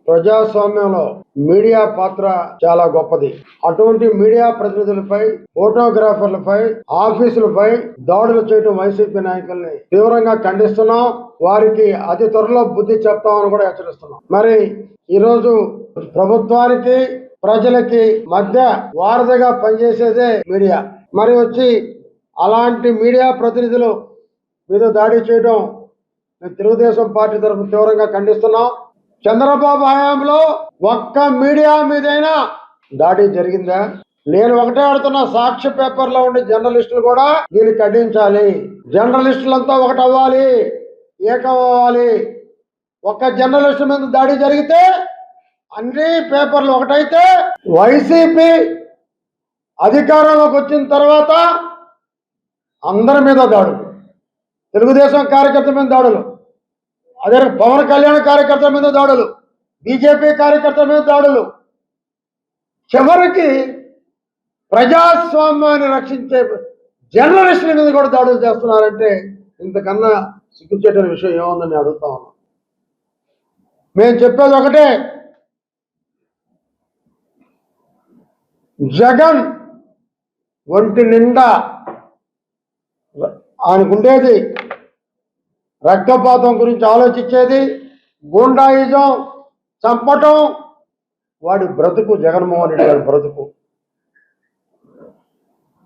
ప్రజాస్వామ్యంలో మీడియా పాత్ర చాలా గొప్పది. అటువంటి మీడియా ప్రతినిధులపై, ఫోటోగ్రాఫర్లపై, ఆఫీసులపై దాడులు చేయడం వైసీపీ నాయకుల్ని తీవ్రంగా ఖండిస్తున్నాం. వారికి అతి త్వరలో బుద్ధి చెప్తామని కూడా హెచ్చరిస్తున్నాం. మరి ఈరోజు ప్రభుత్వానికి ప్రజలకి మధ్య వారధిగా పనిచేసేదే మీడియా. మరి వచ్చి అలాంటి మీడియా ప్రతినిధులు మీద దాడి చేయడం తెలుగుదేశం పార్టీ తరఫున తీవ్రంగా ఖండిస్తున్నాం. చంద్రబాబు హయాంలో ఒక్క మీడియా మీదైనా దాడి జరిగిందా? నేను ఒకటే అడుగుతున్నా, సాక్షి పేపర్లో ఉండే జర్నలిస్టులు కూడా దీన్ని ఖండించాలి. జర్నలిస్టులంతా ఒకటి అవ్వాలి, ఏకం అవ్వాలి. ఒక్క జర్నలిస్టు మీద దాడి జరిగితే అన్ని పేపర్లు ఒకటైతే, వైసీపీ అధికారంలోకి వచ్చిన తర్వాత అందరి మీద దాడులు, తెలుగుదేశం కార్యకర్తల మీద దాడులు, అదే పవన్ కళ్యాణ్ కార్యకర్తల మీద దాడులు, బీజేపీ కార్యకర్తల మీద దాడులు, చివరికి ప్రజాస్వామ్యాన్ని రక్షించే జర్నలిస్టుల మీద కూడా దాడులు చేస్తున్నారంటే ఇంతకన్నా సిగ్గుచేటైన విషయం ఏముందని అడుగుతా ఉన్నాం. మేము చెప్పేది ఒకటే, జగన్ ఒంటి నిండా ఆయనకుండేది రక్తపాతం గురించి ఆలోచించేది, గూండాయిజం, చంపటం. వాడి బ్రతుకు, జగన్మోహన్ రెడ్డి గారి బ్రతుకు.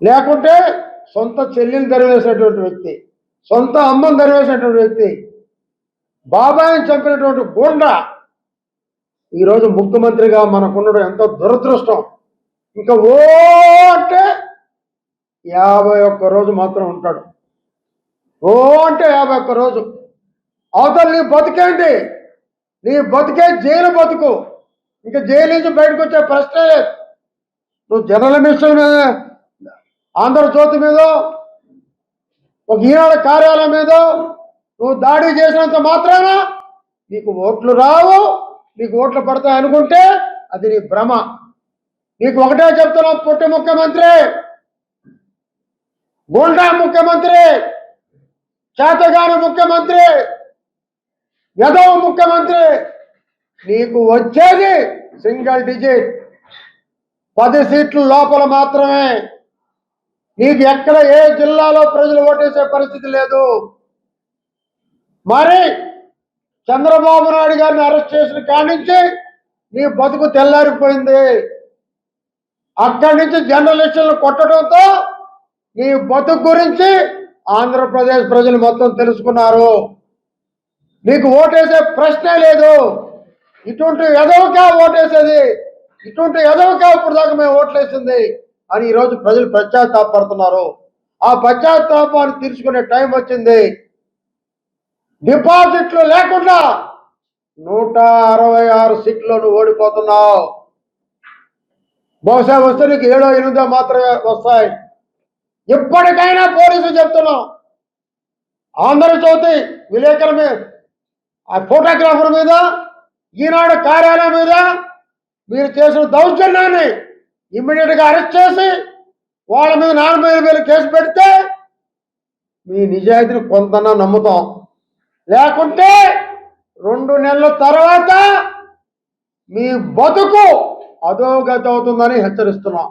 లేకుంటే సొంత చెల్లిని తరివేసినటువంటి వ్యక్తి, సొంత అమ్మని తరివేసినటువంటి వ్యక్తి, బాబాయిని చంపినటువంటి గూండా ఈరోజు ముఖ్యమంత్రిగా మనకుండడం ఎంతో దురదృష్టం. ఇంకా ఓ అంటే 51 రోజు మాత్రం ఉంటాడు. ఓ అంటే 51 రోజు. అవతల నీ బతుకేంటి? నీ బతుకే జైలు బతుకు. ఇంకా జైలు నుంచి బయటకు వచ్చే ప్రశ్నే లేదు. నువ్వు జర్నలిస్టుల మీద, ఆంధ్రజ్యోతి మీద, ఒక ఈనాడు కార్యాలయం మీద నువ్వు దాడి చేసినంత మాత్రాన నీకు ఓట్లు రావు, నీకు ఓట్లు పడతాయి అనుకుంటే అది నీ భ్రమ. నీకు ఒకటే చెప్తున్నావు, పుట్టి ముఖ్యమంత్రి, గూండా ముఖ్యమంత్రి, చేతగాని ముఖ్యమంత్రి, యదవ ముఖ్యమంత్రి. నీకు వచ్చేది సింగిల్ డిజిట్ 10 సీట్ల లోపల మాత్రమే. నీకు ఎక్కడ ఏ జిల్లాలో ప్రజలు ఓటేసే పరిస్థితి లేదు. మరి చంద్రబాబు నాయుడు గారిని అరెస్ట్ చేసిన కాడి నుంచి నీ బతుకు తెల్లారిపోయింది. అక్కడి నుంచి జర్నలిస్టులను కొట్టడంతో నీ బతుకు గురించి ఆంధ్రప్రదేశ్ ప్రజలు మొత్తం తెలుసుకున్నారు. నీకు ఓటేసే ప్రశ్నే లేదు. ఇటువంటి ఎదవకా ఓటేసేది, ఇటువంటి ఎదవకా ఇప్పుడు దాకా మేము ఓట్లేసింది అని ఈరోజు ప్రజలు పశ్చాత్తాపడుతున్నారు. ఆ పశ్చాత్తాపాన్ని తీర్చుకునే టైం వచ్చింది. డిపాజిట్లు లేకుండా 166 సీట్లు నువ్వు ఓడిపోతున్నావు. బహుశా వస్తే నీకు 7, 8 మాత్రమే వస్తాయి. ఇప్పటికైనా పోలీసులు చెప్తున్నాం, ఆంధ్రజ్యోతి విలేకరుల మీద, ఆ ఫోటోగ్రాఫర్ మీద, ఈనాడు కార్యాలయం మీద మీరు చేసిన దౌర్జన్యాన్ని ఇమ్మీడియట్గా అరెస్ట్ చేసి వాళ్ళ మీద 4,000 కేసు పెడితే మీ నిజాయితీని కొంతన్నా నమ్ముతాం. లేకుంటే 2 నెలల తర్వాత మీ బతుకు అధోగతి అవుతుందని హెచ్చరిస్తున్నాం.